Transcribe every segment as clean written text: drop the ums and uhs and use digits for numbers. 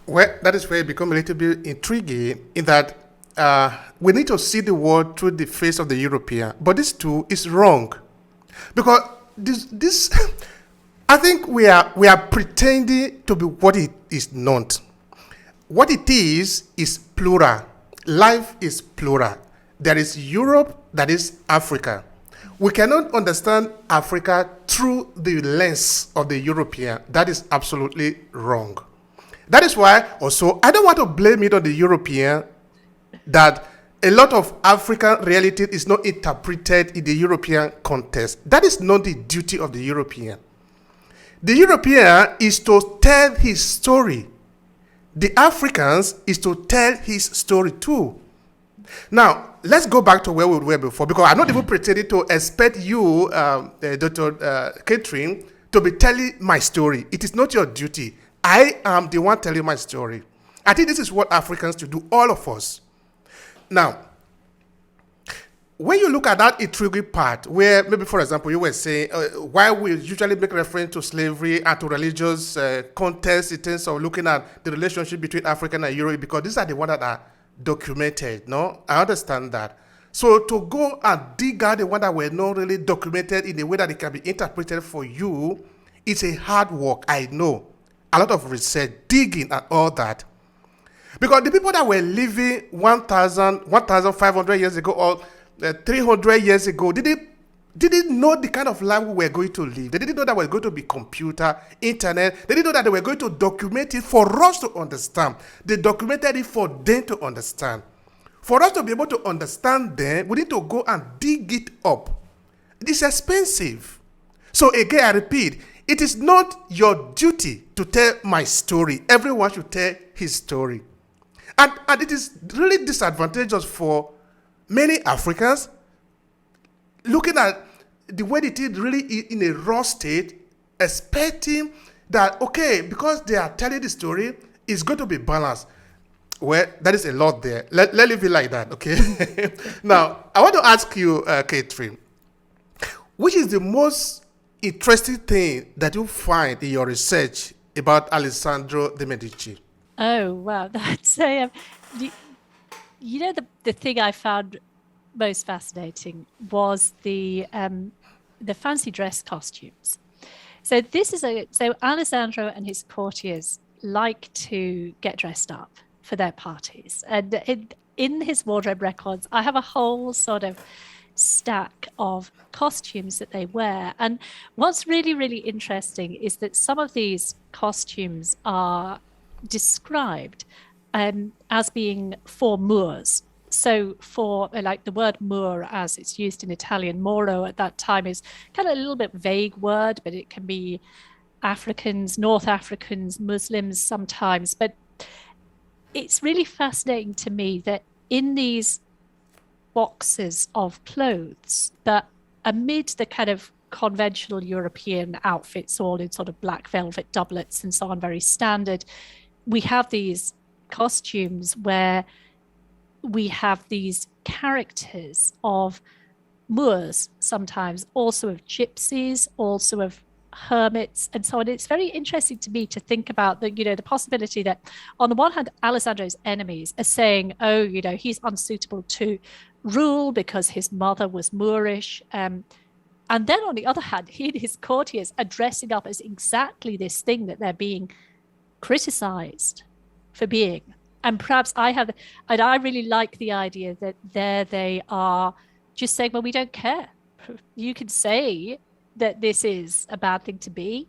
Well, that is where it becomes a little bit intriguing in that we need to see the world through the face of the European. But this too is wrong. Because this I think we are pretending to be what it is not. What it is plural. Life is plural. There is Europe, that is Africa. We cannot understand Africa through the lens of the European. That is absolutely wrong. That is why also I don't want to blame it on the European that a lot of African reality is not interpreted in the European context. That is not the duty of the European. The European is to tell his story. The Africans is to tell his story too. Now, let's go back to where we were before, because I'm not even pretending to expect you, Dr. Catherine, to be telling my story. It is not your duty. I am the one telling my story. I think this is what Africans to do, all of us. Now, when you look at that intriguing part, where maybe, for example, you were saying why we usually make reference to slavery and to religious context in terms of looking at the relationship between African and Europe, because these are the ones that are documented, no? I understand that. So to go and dig out the ones that were not really documented in a way that it can be interpreted for you, it's a hard work, I know. A lot of research, digging and all that. Because the people that were living 1,500 years ago or 300 years ago, didn't know the kind of life we were going to live. They didn't know that we were going to be computer, internet. They didn't know that they were going to document it for us to understand. They documented it for them to understand. For us to be able to understand them, we need to go and dig it up. It's expensive. So again, I repeat, it is not your duty to tell my story. Everyone should tell his story. And it is really disadvantageous for many Africans looking at the way it is really in a raw state, expecting that, okay, because they are telling the story, it's going to be balanced. Well, that is a lot there. Let leave it like that, okay? Now, I want to ask you, Catherine, which is the most interesting thing that you find in your research about Alessandro de Medici? Oh, wow. That's the thing I found most fascinating was the fancy dress costumes. So so Alessandro and his courtiers like to get dressed up for their parties, and in his wardrobe records, I have a whole sort of stack of costumes that they wear. And what's really, really interesting is that some of these costumes are described as being for Moors. So for like the word Moor as it's used in Italian, Moro at that time is kind of a little bit vague word, but it can be Africans, North Africans, Muslims sometimes. But it's really fascinating to me that in these boxes of clothes, that amid the kind of conventional European outfits, all in sort of black velvet doublets and so on, very standard, we have these costumes where we have these characters of Moors, sometimes also of gypsies, also of hermits, and so on. It's very interesting to me to think about the possibility that on the one hand, Alessandro's enemies are saying, oh, he's unsuitable to rule because his mother was Moorish. And then on the other hand, he and his courtiers are dressing up as exactly this thing that they're being criticized for being. And perhaps I really like the idea that there they are just saying, well, we don't care. You can say that this is a bad thing to be,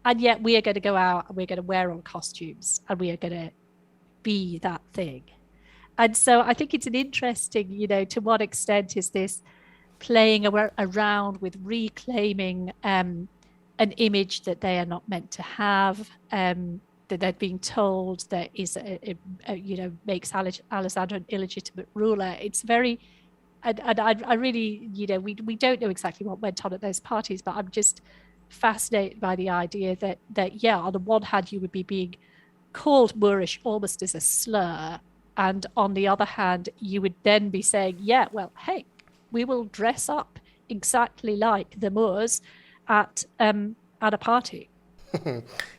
and yet we are going to go out and we're going to wear our costumes and we are going to be that thing. And so I think it's an interesting, to what extent is this playing around with reclaiming an image that they are not meant to have, that they're being told that is, makes Alessandro an illegitimate ruler. It's very, and I really, we don't know exactly what went on at those parties, but I'm just fascinated by the idea that yeah, on the one hand, you would be being called Moorish almost as a slur, and on the other hand, you would then be saying, yeah, well, hey, we will dress up exactly like the Moors at a party.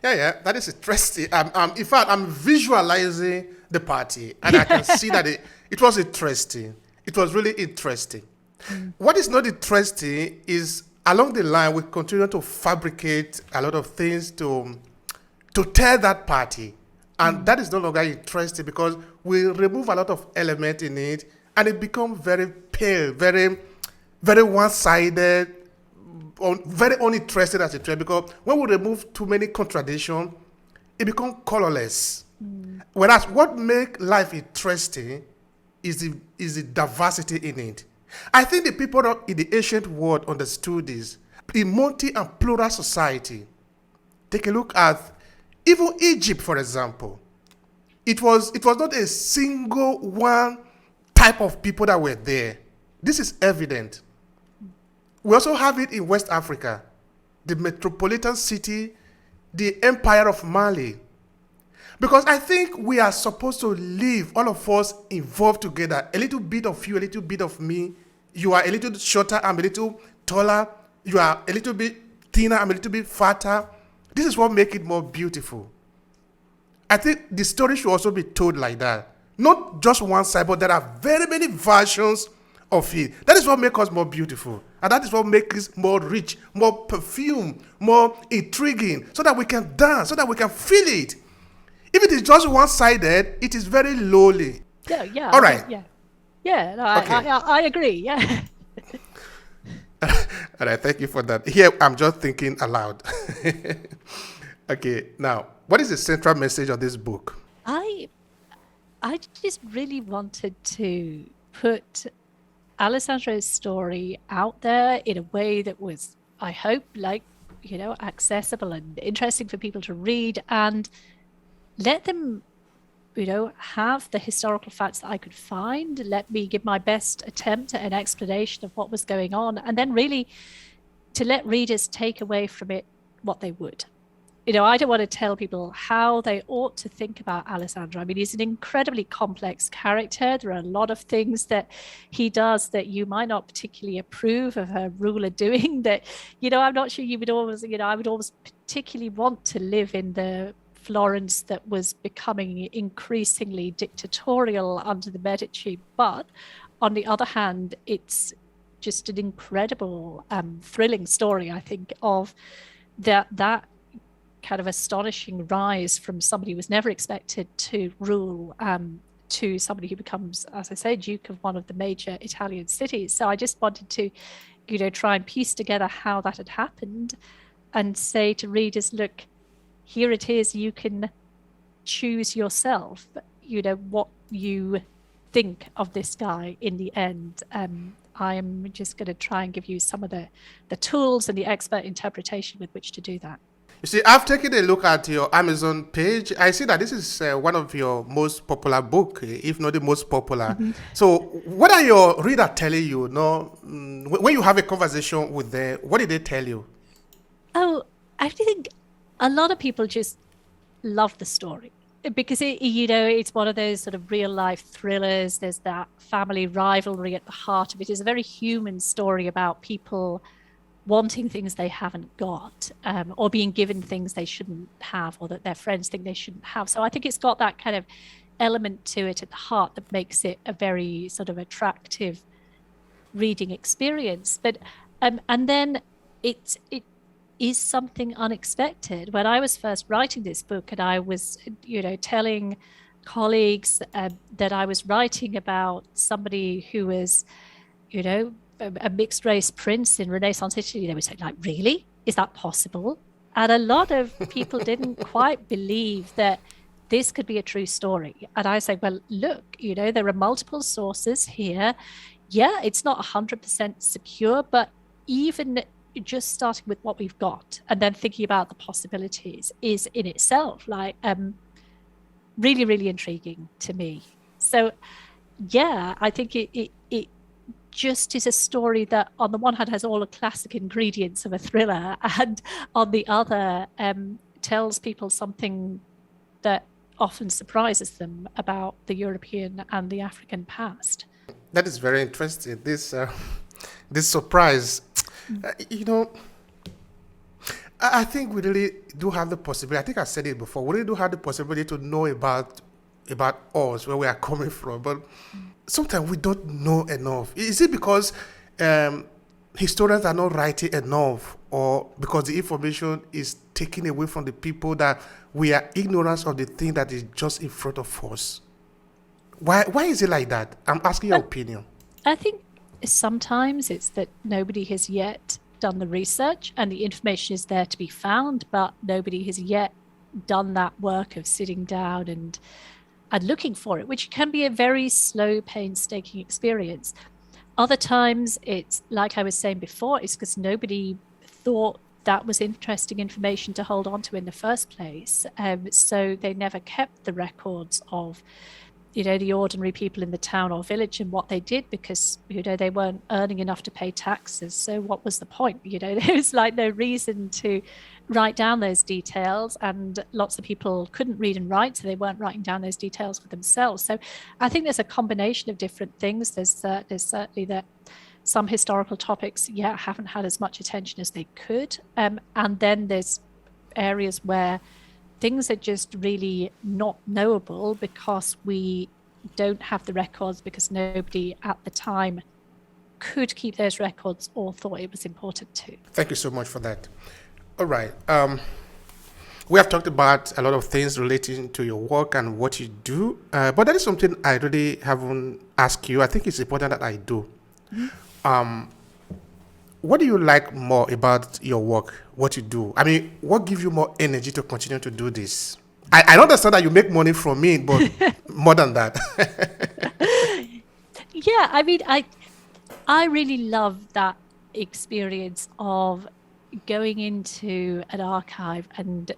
Yeah, that is interesting. In fact, I'm visualizing the party, and I can see that it was interesting. It was really interesting. What is not interesting is along the line we continue to fabricate a lot of things to tell that party, and that is no longer interesting because we remove a lot of element in it, and it becomes very pale, very, very one-sided, very uninterested as a trend. Because when we remove too many contradictions, it becomes colorless. Whereas what makes life interesting is the diversity in it. I think the people in the ancient world understood this. In multi and plural society, take a look at even Egypt, for example. It was not a single one type of people that were there. This is evident. We also have it in West Africa, the metropolitan city, the empire of Mali. Because I think we are supposed to live, all of us involved together, a little bit of you, a little bit of me. You are a little shorter, I'm a little taller. You are a little bit thinner, I'm a little bit fatter. This is what makes it more beautiful. I think the story should also be told like that. Not just one side, but there are very many versions of it. That is what makes us more beautiful. And that is what makes it more rich, more perfume, more intriguing, so that we can dance, so that we can feel it. If it is just one-sided, it is very lowly. Yeah. All right. Yeah. No, Okay. I agree. Yeah. All right, thank you for that. Here, I'm just thinking aloud. Okay, now, what is the central message of this book? I just really wanted to put Alessandro's story out there in a way that was, I hope, accessible and interesting for people to read, and let them, have the historical facts that I could find. Let me give my best attempt at an explanation of what was going on, and then really to let readers take away from it what they would. I don't want to tell people how they ought to think about Alessandro. I mean, he's an incredibly complex character. There are a lot of things that he does that you might not particularly approve of a ruler doing, that, I'm not sure you would always, I would always particularly want to live in the Florence that was becoming increasingly dictatorial under the Medici. But on the other hand, it's just an incredible, thrilling story, I think, of that kind of astonishing rise from somebody who was never expected to rule to somebody who becomes, as I say, Duke of one of the major Italian cities. So I just wanted to, try and piece together how that had happened and say to readers, look, here it is, you can choose yourself, what you think of this guy in the end. I am just going to try and give you some of the tools and the expert interpretation with which to do that. You see, I've taken a look at your Amazon page. I see that this is one of your most popular book, if not the most popular. Mm-hmm. So what are your readers telling you? When you have a conversation with them, what did they tell you? Oh, I think a lot of people just love the story because it's one of those sort of real life thrillers. There's that family rivalry at the heart of it. It's a very human story about people wanting things they haven't got, or being given things they shouldn't have, or that their friends think they shouldn't have. So I think it's got that kind of element to it at the heart that makes it a very sort of attractive reading experience. But and then it is something unexpected. When I was first writing this book, and I was telling colleagues that I was writing about somebody who was a mixed race prince in Renaissance Italy, they would say, like, really? Is that possible? And a lot of people didn't quite believe that this could be a true story. And I say, well, look, there are multiple sources here. Yeah, it's not 100% secure, but even just starting with what we've got and then thinking about the possibilities is in itself really, really intriguing to me. So, yeah, I think it just is a story that on the one hand has all the classic ingredients of a thriller, and on the other tells people something that often surprises them about the European and the African past. That is very interesting. This surprise, I think we really do have the possibility. I think I said it before. We really do have the possibility to know about us, where we are coming from. But sometimes we don't know enough. Is it because historians are not writing enough, or because the information is taken away from the people, that we are ignorant of the thing that is just in front of us? Why is it like that? I'm asking your opinion. I think sometimes it's that nobody has yet done the research and the information is there to be found, but nobody has yet done that work of sitting down and looking for it, which can be a very slow, painstaking experience. Other times it's like I was saying before, it's because nobody thought that was interesting information to hold on to in the first place. So they never kept the records of the ordinary people in the town or village and what they did, because they weren't earning enough to pay taxes. So what was the point? There was like no reason to write down those details, and lots of people couldn't read and write, so they weren't writing down those details for themselves. So I think there's a combination of different things. There's certainly that some historical topics haven't had as much attention as they could, and then there's areas where things are just really not knowable because we don't have the records, because nobody at the time could keep those records or thought it was important to. Thank you so much for that. All right. We have talked about a lot of things relating to your work and what you do, but there is something I really haven't asked you. I think it's important that I do. Mm-hmm. What do you like more about your work, what you do? I mean, what gives you more energy to continue to do this? I understand that you make money from it, but more than that. Yeah, I mean, I really love that experience of going into an archive and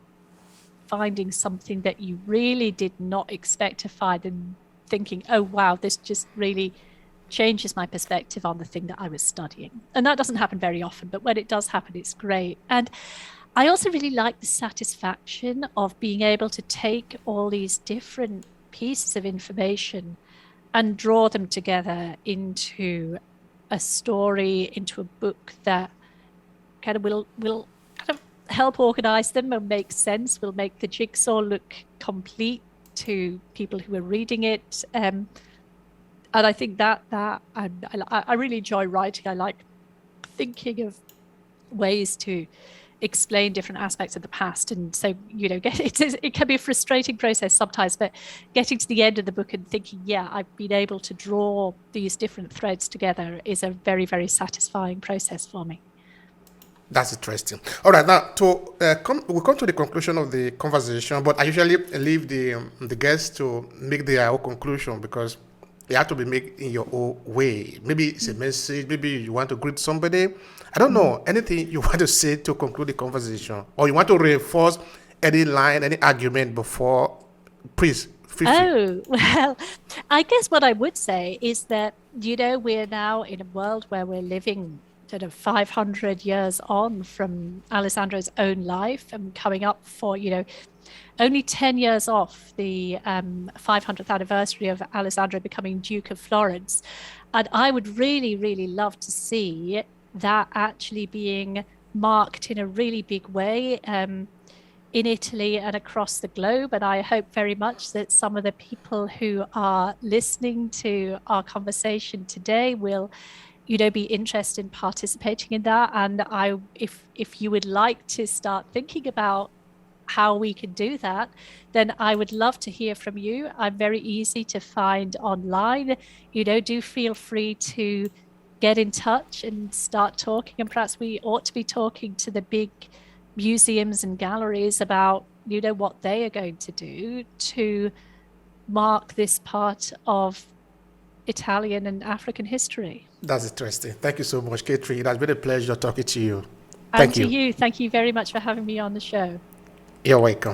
finding something that you really did not expect to find, and thinking, oh, wow, this just really changes my perspective on the thing that I was studying. And that doesn't happen very often, but when it does happen, it's great. And I also really like the satisfaction of being able to take all these different pieces of information and draw them together into a story, into a book that kind of will kind of help organize them and make sense, will make the jigsaw look complete to people who are reading it. And I think that I really enjoy writing. I like thinking of ways to explain different aspects of the past. And so, it can be a frustrating process sometimes, but getting to the end of the book and thinking, I've been able to draw these different threads together is a very, very satisfying process for me. That's interesting. All right, now we'll come to the conclusion of the conversation, but I usually leave the guests to make their own conclusion, because it has to be made in your own way. Maybe it's a message, maybe you want to greet somebody. I don't know, anything you want to say to conclude the conversation, or you want to reinforce any line, any argument before, please. Oh, well, I guess what I would say is that, we're now in a world where we're living sort of 500 years on from Alessandro's own life, and coming up for, only 10 years off the 500th anniversary of Alessandro becoming Duke of Florence. And I would really, really love to see that actually being marked in a really big way in Italy and across the globe. And I hope very much that some of the people who are listening to our conversation today will be interested in participating in that. And if you would like to start thinking about how we can do that, then I would love to hear from you. I'm very easy to find online. Do feel free to get in touch and start talking. And perhaps we ought to be talking to the big museums and galleries about, what they are going to do to mark this part of Italian and African history. That's interesting. Thank you so much, Katri. It has been a pleasure talking to you. Thank you. Thank you very much for having me on the show. You're welcome.